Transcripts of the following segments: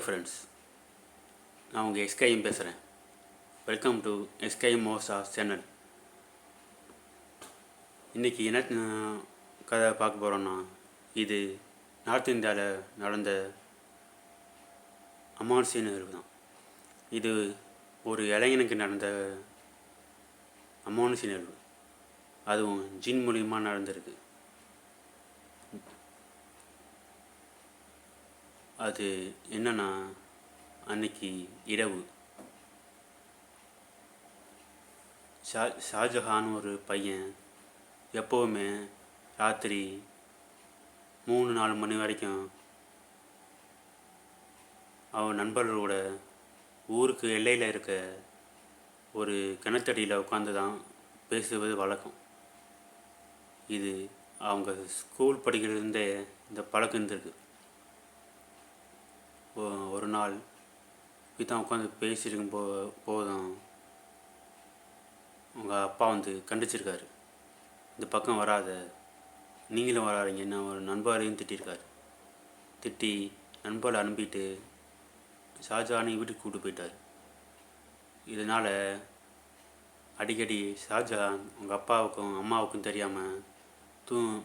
வணக்கம் ஃப்ரெண்ட்ஸ், நான் உங்கள் எஸ்கேஎம் பேசுகிறேன். வெல்கம் டு எஸ்கேஎம் மோசா சேனல். இன்றைக்கி என்ன கதை பார்க்க போகிறோன்னா, இது நார்த் இந்தியாவில் நடந்த அமாவாசை நிகழ்வு தான். இது ஒரு இளைஞனுக்கு நடந்த அமாவாசை நிகழ்வு, அதுவும் ஜின் மூலிமா நடந்திருக்கு. அது என்னன்னா, அன்னைக்கு இரவு ஷாஜஹான் ஒரு பையன் எப்போவுமே ராத்திரி 3-4 மணி வரைக்கும் அவன் நண்பர்களோட ஊருக்கு எல்லையில் இருக்க ஒரு கிணத்தடியில் உட்காந்து தான் பேசுவது வழக்கம். இது அவங்க ஸ்கூல் படிக்கிறதுலேருந்தே இந்த பழக்கம் இருந்திருக்கு. ஒரு நாள் இப்படி தான் உட்காந்து பேசியிருக்கும் போதும் உங்கள் அப்பா வந்து கண்டிச்சிருக்காரு, இந்த பக்கம் வராத, நீங்களும் வராதிங்க, என்ன ஒரு நண்பரையும் திட்டிருக்காரு. திட்டி நண்பரை அனுப்பிட்டு ஷாஜஹானை வீட்டுக்கு கூப்பிட்டு போயிட்டார். இதனால் அடிக்கடி ஷாஜஹான் உங்கள் அப்பாவுக்கும் அம்மாவுக்கும் தெரியாமல்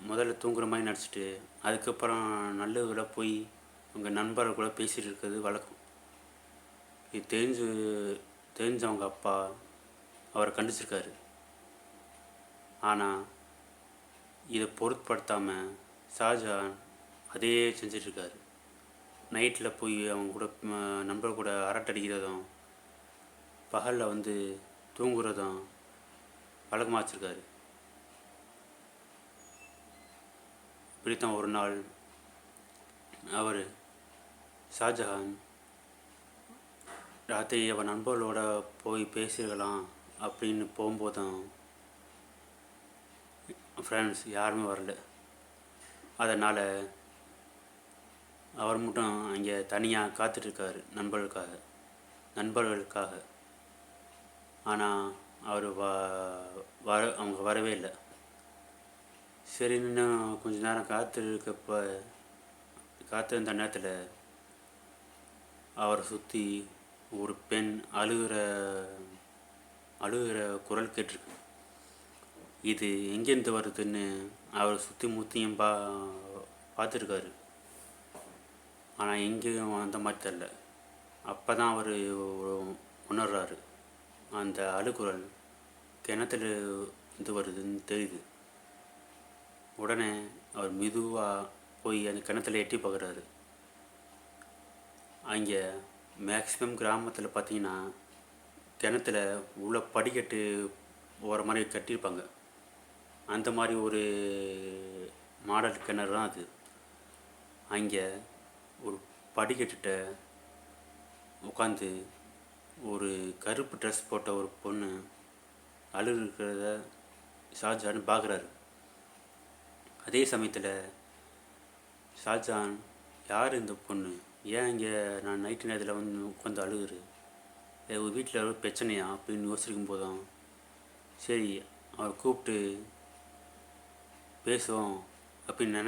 முதல்ல தூங்குற மாதிரி நடிச்சிட்டு அதுக்கப்புறம் நல்ல போய் உங்கள் நண்பரை கூட பேசிகிட்டு இருக்கிறது வழக்கம். இது தெரிஞ்ச அவங்க அப்பா அவரை கண்டிச்சிருக்காரு. ஆனால் இதை பொருட்படுத்தாமல் ஷாஜஹான் அதே செஞ்சிட்ருக்காரு. நைட்டில் போய் அவங்க கூட நண்பர் கூட அரட்டடிக்கிறதும் பகலில் வந்து தூங்குறதும் வழக்கமாக வச்சுருக்காரு. இப்படித்தான் ஒரு நாள் அவர் ஷாஜஹான் ராத்திரி அவன் நண்பர்களோட போய் பேசியிருக்கலாம் அப்படின்னு போகும்போதும் ஃப்ரெண்ட்ஸ் யாருமே வரல. அதனால் அவர் மட்டும் அங்கே தனியாக காத்துட்ருக்காரு நண்பர்களுக்காக. ஆனால் அவர் அவங்க வரவே இல்லை. சரி, இன்னும் கொஞ்ச நேரம் காத்திருந்த நேரத்தில் அவரை சுற்றி ஒரு பெண் அழுகிற குரல் கேட்டிருக்கு. இது எங்கேருந்து வருதுன்னு அவரை சுற்றி முத்தியும் பார்த்துருக்காரு. ஆனால் எங்கேயும் அந்த மாதிரி தெரில. அப்போ தான் அவர் உணர்றாரு, அந்த அழுகுரல் கிணத்துல இது வருதுன்னு தெரியுது. உடனே அவர் மெதுவாக போய் அந்த கிணத்துல எட்டி பார்க்குறாரு. அங்கே மேக்ஸிமம் கிராமத்தில் பார்த்தீங்கன்னா கிணத்துல உள்ள படிக்கட்டு போகிற மாதிரி கட்டியிருப்பாங்க. அந்த மாதிரி ஒரு மாடல் கிணறு தான் அது. அங்கே ஒரு படிக்கட்டுகிட்ட உட்காந்து ஒரு கருப்பு ட்ரெஸ் போட்ட ஒரு பொண்ணு அழுகிறத ஷாஜஹான் பார்க்குறாரு. அதே சமயத்தில் ஷாஜஹான், யார் இந்த பொண்ணு, ஏன் இங்கே நான் நைட்டு நேரத்தில் வந்து உட்காந்து அழுகுறு, வீட்டில் ஒரு பிரச்சனையா அப்படின்னு யோசிக்கும் போதும் சரி அவர் கூப்பிட்டு பேசுவோம் அப்படின்னு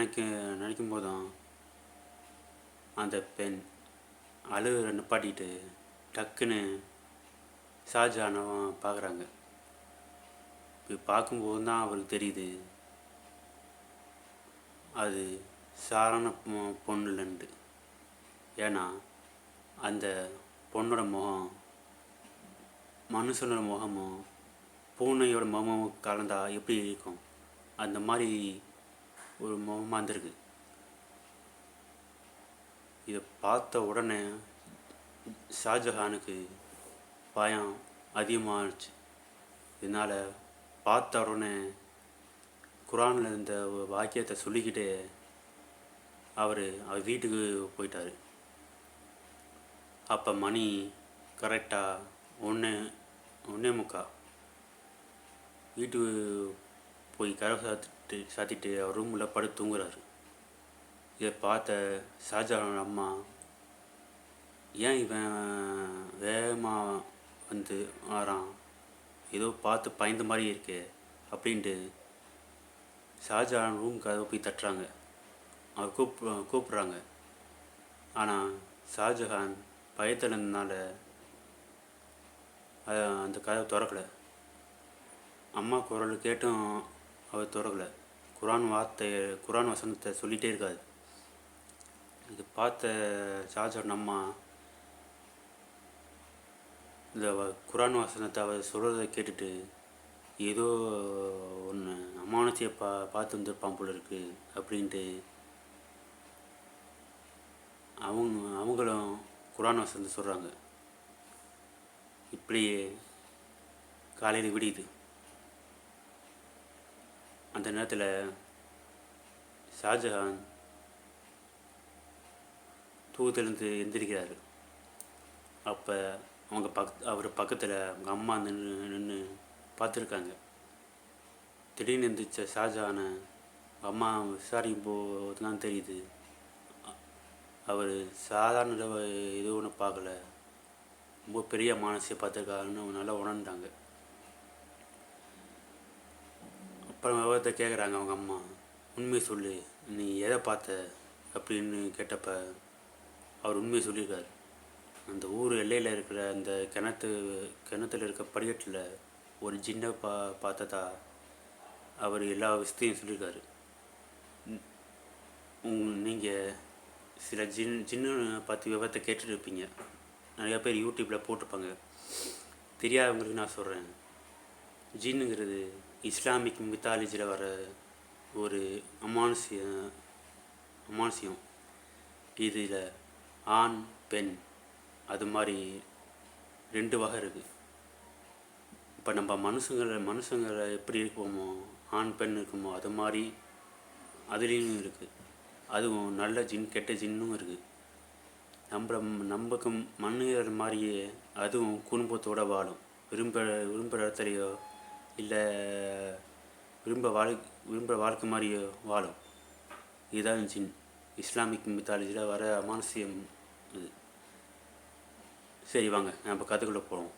நினைக்கும் போதும் அந்த பெண் அழுகுற நிப்பாட்டிட்டு டக்குன்னு ஷாஜஹானை பார்க்குறாங்க. இப்போ பார்க்கும்போது தான் அவருக்கு தெரியுது அது சாதாரண பொண்ணு இல்லைன்ட்டு. ஏன்னா அந்த பொண்ணோட முகம் மனுஷனோட முகமும் பூனையோட முகமும் கலந்தா எப்படி இருக்கும், அந்த மாதிரி ஒரு முகமாக இருந்திருக்கு. இதை பார்த்த உடனே ஷாஜஹானுக்கு பயம் அதிகமாகிடுச்சு. இதனால் பார்த்த உடனே குரானில் இருந்த வாக்கியத்தை சொல்லிக்கிட்டு அவர் வீட்டுக்கு போயிட்டார். அப்போ மணி கரெக்டாக 1:45. வீட்டுக்கு போய் கதவை சாத்திட்டு அவர் ரூமில் படுத்து தூங்குறாரு. இதை பார்த்த ஷாஜஹான் அம்மா, ஏன் இவன் வேகமாக வந்து வரான், ஏதோ பார்த்து பயந்த மாதிரி இருக்கே அப்படின்ட்டு ஷாஜஹான் ரூம் கதவை போய் தட்டுறாங்க. அவர் கூப்பிட்றாங்க. ஆனால் ஷாஜஹான் பயத்தில் இருந்தனால அந்த கதவை திறக்கலை. அம்மா குரல் கேட்டும் அவர் திறக்கலை. குரான் வசனத்தை சொல்லிகிட்டே இருக்காது. இது பார்த்த ஷாஜஹான் அம்மா இந்த குரான் வசனத்தை அவர் சொல்கிறத கேட்டுட்டு ஏதோ ஒன்று அமானுஷியை பார்த்து வந்திருப்பான் போல இருக்குது அப்படின்ட்டு அவங்களும் குரான் வசனத்தை சொல்கிறாங்க. இப்படியே காலையில் விடியுது. அந்த நேரத்தில் ஷாஜஹான் தூக்கத்திலேருந்து எந்திரிக்கிறாரு. அப்போ அவர் பக்கத்தில் அவங்க அம்மா நின்று பார்த்துருக்காங்க. திடீர்னு எந்திரிச்ச ஷாஜஹானை அம்மா விசாரிக்கும் போது தான் தெரியுது அவர் சாதாரண ஏதோ ஒன்று பார்க்கல, ரொம்ப பெரிய மானசியை பார்த்துருக்காருன்னு நல்லா உணர்ந்தாங்க. அப்புறம் விவரத்தை கேட்குறாங்க அவங்க அம்மா, உண்மையை சொல்லு, நீ எதை பார்த்த அப்படின்னு கேட்டப்ப அவர் உண்மையை சொல்லியிருக்காரு. அந்த ஊர் எல்லையில் இருக்கிற அந்த கிணத்துல இருக்க படிக்கட்டில் ஒரு ஜின்னை பார்த்ததா அவர் எல்லா விஷயத்தையும் சொல்லியிருக்காரு. நீங்கள் சில ஜின்னு பார்த்து விவரத்தை கேட்டுட்டு இருப்பீங்க, நிறையா பேர் யூடியூப்பில் போட்டிருப்பாங்க. தெரியாதவங்களுக்கு நான் சொல்கிறேன், ஜின்னுங்கிறது இஸ்லாமிக் மித்தாலஜியில் வர ஒரு அமானுஷ்யம். இதில் ஆண் பெண் அது மாதிரி 2 வகை இருக்குது. இப்போ நம்ம மனுஷங்களை எப்படி இருக்குமோ, ஆண் பெண் இருக்குமோ, அது மாதிரி அதுலேயும் இருக்குது. அதுவும் நல்ல ஜின் கெட்ட ஜின்னும் இருக்குது. நமக்கு மனிதர் மாதிரியே அதுவும் குடும்பத்தோடு வாழும். விரும்புகிற இடத்துலையோ இல்லை விரும்புகிற வாழ்க்கை மாதிரியோ வாழும். இதுதான் ஜின். இஸ்லாமிக் மித்தாலஜியில் வர அமானுஷ்யம் இது. சரி வாங்க நம்ம கதைக்குள்ளே போகிறோம்.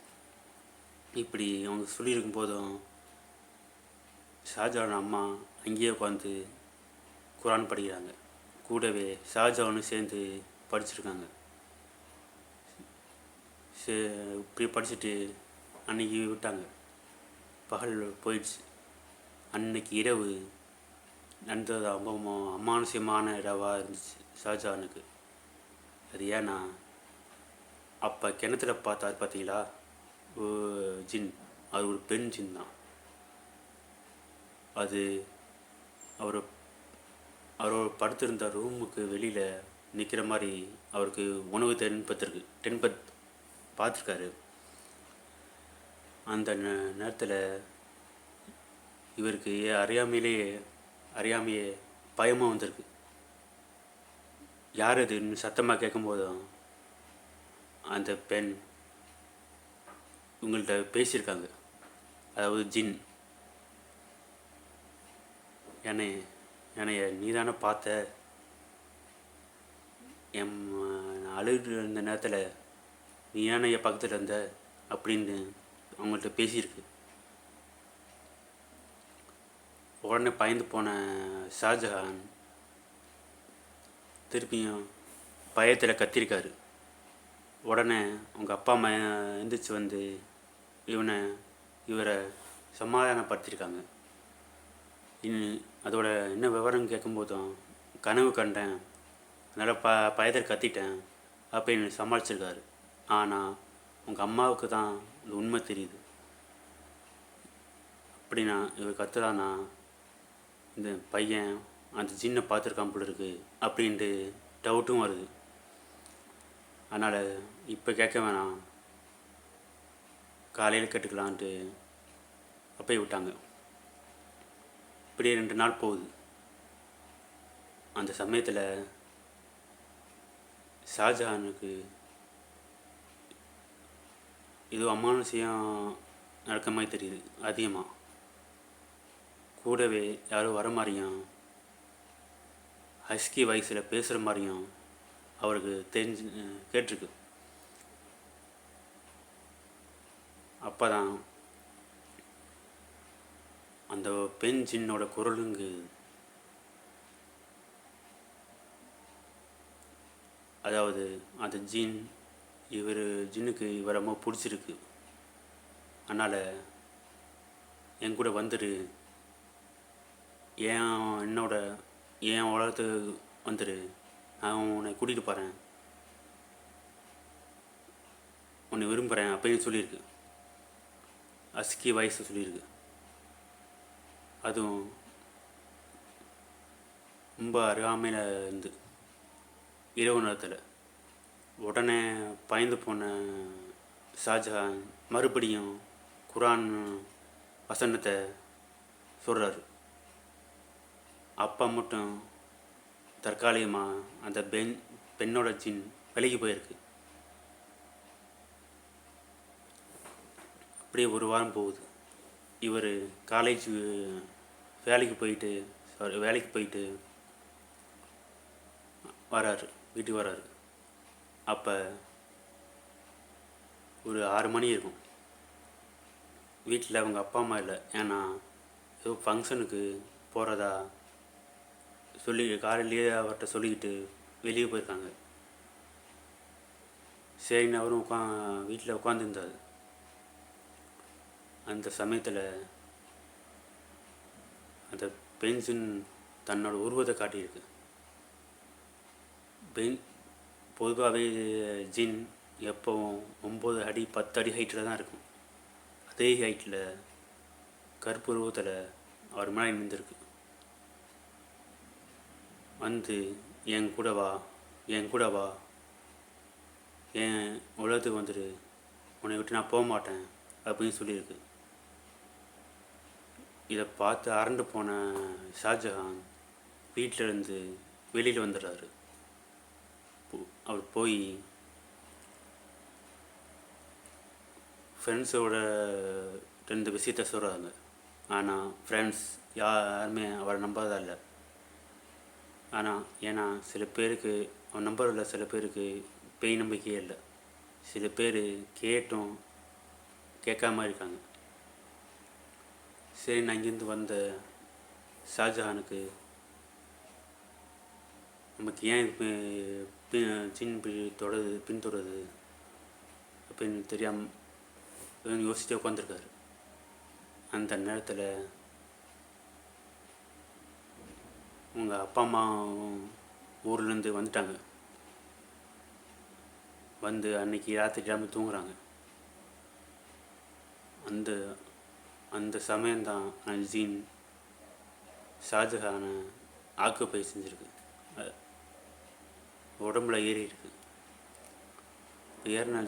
இப்படி அவங்க சொல்லியிருக்கும் போதும் ஷாஜஹான் அம்மா அங்கேயே உட்காந்து குரான் படிக்கிறாங்க. கூடவே ஷாஜஹானும் சேர்ந்து படிச்சிருக்காங்க. இப்படி படிச்சுட்டு அன்றைக்கி விட்டாங்க. பகல் போயிடுச்சு. அன்னைக்கு இரவு நடந்தது அமானுஷ்யமான இரவாக இருந்துச்சு ஷாஜஹானுக்கு. அது ஏன்னா அப்போ கிணத்துல பார்த்தாரு பார்த்தீங்களா ஜின், அது ஒரு பெண் ஜின் தான். அது அவர் படுத்திருந்த ரூமுக்கு வெளியில் நிற்கிற மாதிரி அவருக்கு உணவு தென்பத் பார்த்துருக்காரு. அந்த நேரத்தில் இவருக்கு அறியாமையே பயமாக வந்திருக்கு. யார் அது சத்தமாக கேட்கும்போதும் அந்த பெண் உங்கள்கிட்ட பேசியிருக்காங்க. அதாவது ஜின், என்னைய நீ தானே பார்த்த, அழுது இருந்த நேரத்தில் நீ ஏனைய பக்கத்தில் இருந்த அப்படின்னு அவங்கள்ட்ட பேசியிருக்கு. உடனே பயந்து போன ஷாஜஹான் திருப்பியும் பயத்தில் கத்திருக்காரு. உடனே அவங்க அப்பா அம்மா எந்திரிச்சு வந்து இவரை சமாதானப்படுத்தியிருக்காங்க. அதோட என்ன விவரம் கேட்கும்போதும் கனவு கண்டேன், அதனால் பயத்தில் கத்திட்டேன் அப்படின்னு சமாளிச்சிருக்காரு. ஆனால் உங்கள் அம்மாவுக்கு தான் இந்த உண்மை தெரியுது. அப்படின்னா இவர் கத்துறானா இந்த பையன் அந்த ஜின்னை பார்த்துருக்கான் போல இருக்கு அப்படின்ட்டு டவுட்டும் வருது. அதனால் இப்போ கேட்க வேணாம், காலையில் கேட்டுக்கலான்ட்டு அப்பயே விட்டாங்க. இப்படியே 2 நாள் போகுது. அந்த சமயத்தில் ஷாஜஹானுக்கு ஏதோ அமானுஷ்யம் நடக்க மாதிரி தெரியுது. அதிகமாக கூடவே யாரும் வர மாதிரியும் ஹஸ்கி வயசில் பேசுகிற மாதிரியும் அவருக்கு கேட்டிருக்கு. அப்போ தான் அந்த பெண் ஜின்னோட குரலுங்கு அதாவது அந்த ஜின்னுக்கு இவரை ரொம்ப பிடிச்சிருக்கு. அதனால் என் கூட வந்துடு, என் உலகத்துக்கு வந்துடு, நான் உன்னை கூட்டிகிட்டு போகிறேன், உன்னை விரும்புகிறேன் அப்படின்னு சொல்லியிருக்கு. அஸ்கி வயசு சொல்லியிருக்கு. அதுவும் ரொம்ப அருகாமையில் இருந்து இரவு நேரத்தில். உடனே பயந்து போன ஷாஜஹான் மறுபடியும் குரான் வசனத்தை சொல்கிறாரு. அப்பா மட்டும் தற்காலிகமாக அந்த பெண்ணோட ஜின் விலகி போயிருக்கு. அப்படியே ஒரு வாரம் போகுது. இவர் வேலைக்கு போயிட்டு வராரு, வீட்டுக்கு வராரு. அப்போ ஒரு 6 மணி இருக்கும். வீட்டில் அவங்க அப்பா அம்மா இல்லை. ஏன்னா ஏதோ ஃபங்க்ஷனுக்கு போகிறதா சொல்லி காலையிலேயே அவர்கிட்ட சொல்லிக்கிட்டு வெளியே போயிருக்காங்க. சரின்னு அவரும் வீட்டில் உட்காந்துருந்தார். அந்த சமயத்தில் அந்த பெண் தன்னோட உருவத்தை காட்டியிருக்கு. பொதுவாகவே ஜின் எப்போவும் 9 அடி 10 அடி ஹைட்டில் தான் இருக்கும். அதே ஹைட்டில் கருப்பு உருவத்தில் அவர் மேலே நின்றுருக்கு. வந்து என் கூட வா, என் உலகத்துக்கு வந்துடு, உன்னை விட்டு நான் போக மாட்டேன் அப்படின்னு சொல்லியிருக்கு. இதை பார்த்து அரண்டு போன ஷாஜஹான் வீட்டிலேருந்து வெளியில் வந்துடுறாரு. அவர் போய் ஃப்ரெண்ட்ஸோட 2 விஷயத்த சொல்கிறாங்க. ஆனால் ஃப்ரெண்ட்ஸ் யாருமே அவரை நம்பாதா இல்லை. ஏன்னா சில பேருக்கு அவன் நம்பரில், சில பேருக்கு பேய் நம்பிக்கையே இல்லை. சில பேர் கேட்டும் கேட்காம இருக்காங்க. சரி, நான் இங்கேருந்து வந்த ஷாஜஹானுக்கு நமக்கு ஏன் ஜின் பின்தொடருது அப்படின்னு தெரியாமல் யோசிச்சுட்டே உட்காந்துருக்காரு. அந்த நேரத்தில் உங்கள் அப்பா அம்மா ஊர்லேருந்து வந்துட்டாங்க. வந்து அன்றைக்கி ராத்திரி இல்லாமல் தூங்குறாங்க. அந்த சமயம்தான் ஜின் ஷாஜஹானை ஆக்குப்பை செஞ்சுருக்கு. உடம்புல ஏறி இருக்கு. ஏறின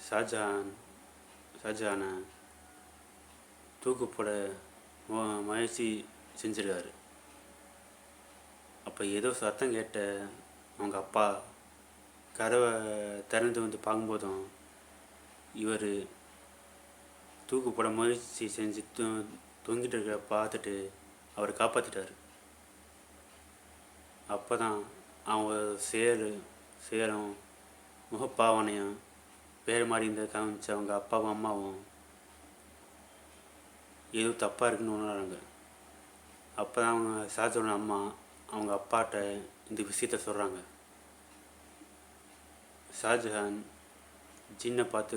ஷாஜஹானை தூக்கு போட முயற்சி செஞ்சிருக்காரு. அப்போ ஏதோ சத்தம் கேட்ட அவங்க அப்பா கதவை திறந்து வந்து பார்க்கும்போதும் இவர் தூக்கு போட முயற்சி செஞ்சு தொங்கிட்டு இருக்கிற பார்த்துட்டு அவரை காப்பாற்றிட்டார். அப்போ தான் அவங்க சேரும் முகப்பாவனையும் வேறு மாதிரி இருந்த காமிச்சு அவங்க அப்பாவும் அம்மாவும் ஏதோ தப்பாக இருக்குன்னு உணர்றாங்க. அப்போ தான் அவங்க ஷாஜஹானோட அம்மா அவங்க அப்பாட்ட இந்த விஷயத்த சொல்கிறாங்க. ஷாஜஹான் ஜின்னை பார்த்து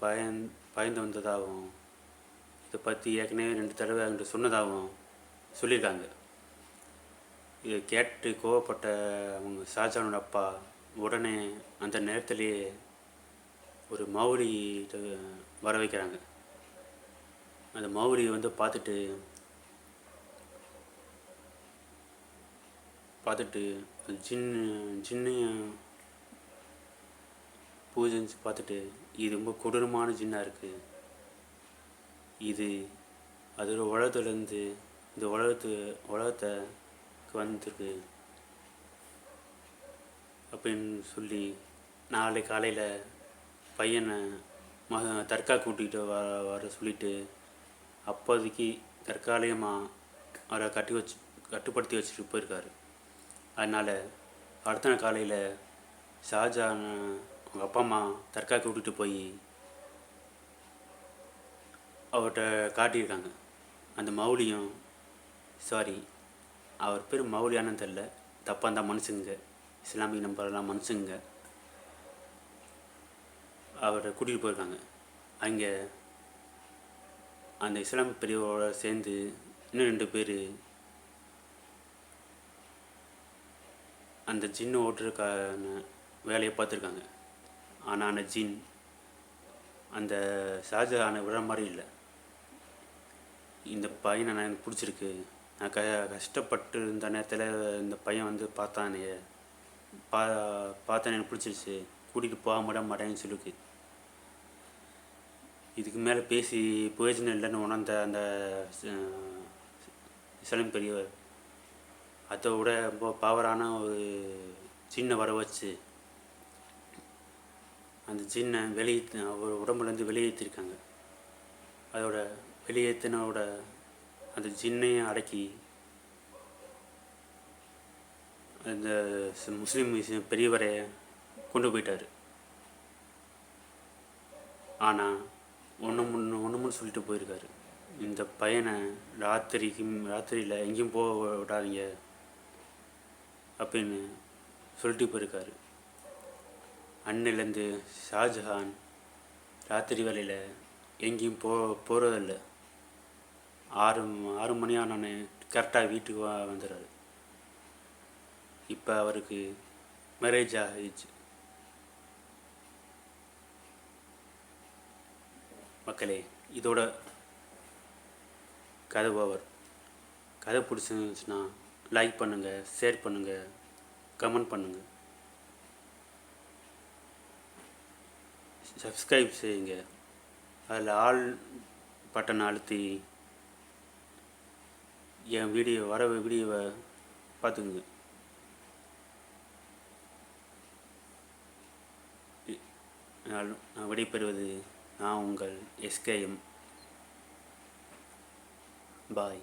பயந்து வந்ததாகவும் இதை பற்றி ஏற்கனவே 2 தடவை அவங்கள்ட்ட சொன்னதாகவும் சொல்லியிருக்காங்க. இதை கேட்டு கோவப்பட்ட அவங்க ஷாஜஹானோட அப்பா உடனே அந்த நேரத்திலேயே ஒரு மௌரி வர வைக்கிறாங்க. அந்த மௌரி வந்து பார்த்துட்டு ஜின்னையும் பூஜை பார்த்துட்டு இது ரொம்ப கொடூரமான ஜின்னாக இருக்குது, இது அதோட உலகத்துலேருந்து இந்த உலகத்துக்கு வந்துருக்கு அப்படின்னு சொல்லி நாளை காலையில் பையனை தர்கா கூட்டிகிட்டு வர சொல்லிவிட்டு அப்போதைக்கு தற்காலிகமாக அவரை கட்டுப்படுத்தி வச்சுட்டு போயிருக்காரு. அதனால் அடுத்த நாள் காலையில் ஷாஜஹான் அவங்க அப்பா அம்மா தர்கா கூட்டிகிட்டு போய் அவர்கிட்ட காட்டியிருக்காங்க. அந்த மௌலியும் அவர் பேர் மௌலியானு தெரில, தப்பாக இருந்தால் மனுஷங்க, இஸ்லாமிய நம்பரெல்லாம் மனுஷங்க அவரை கூட்டிகிட்டு போயிருக்காங்க. அங்கே அந்த இஸ்லாமிய பெரியவரோட சேர்ந்து இன்னும் 2 பேர் அந்த ஜின்னு ஓட்டுறதுக்கான வேலையை பார்த்துருக்காங்க. ஆனால் அந்த ஜின் அந்த ஷாஜஹானை விடுற மாதிரி இல்லை. இந்த பையனை எனக்கு பிடிச்சிருக்கு, நான் கஷ்டப்பட்டு இருந்த நேரத்தில் இந்த பையன் வந்து பார்த்தானே பார்த்தேன் எனக்கு பிடிச்சிருச்சு, கூட்டிகிட்டு போக மாட்டேன்னு சொல்லிருக்கு. இதுக்கு மேலே பேசி பிரயோஜனம் இல்லைன்னு உணர்ந்த அந்த இஸ்லாமிய பெரியவர் அதை விட ரொம்ப பவரான ஒரு ஜின்னை வர வச்சு அந்த ஜின்னை அவர் உடம்புலேருந்து வெளியேற்றிருக்காங்க. அதோட வெளியேற்றினோட அந்த ஜின்னையும் அடக்கி அந்த முஸ்லீம் பெரியவரை கொண்டு போயிட்டார். ஆனால் ஒன்று சொல்லிட்டு போயிருக்காரு, இந்த பையனை ராத்திரியில் எங்கேயும் போக விடாதீங்க அப்படின்னு சொல்லிட்டு போயிருக்காரு. அன்னிலேருந்து ஷாஜஹான் ராத்திரி வேலையில் எங்கேயும் போகிறதில்ல. 6 மணி ஆனோடனே கரெக்டாக வீட்டுக்கு வந்துடுறாரு. இப்போ அவருக்கு மேரேஜ் ஆகிடுச்சு. மக்களே, இதோட கதை ஓவர். கதை பிடிச்சிருந்துச்சுன்னா லைக் பண்ணுங்கள், ஷேர் பண்ணுங்கள், கமெண்ட் பண்ணுங்கள், சப்ஸ்கிரைப் செய்யுங்க. அதில் ஆல் பட்டன் அழுத்தி என் வீடியோவை பார்த்துக்குங்க. நான் விடைபெறுவது நான் உங்கள் SKM. பாய்.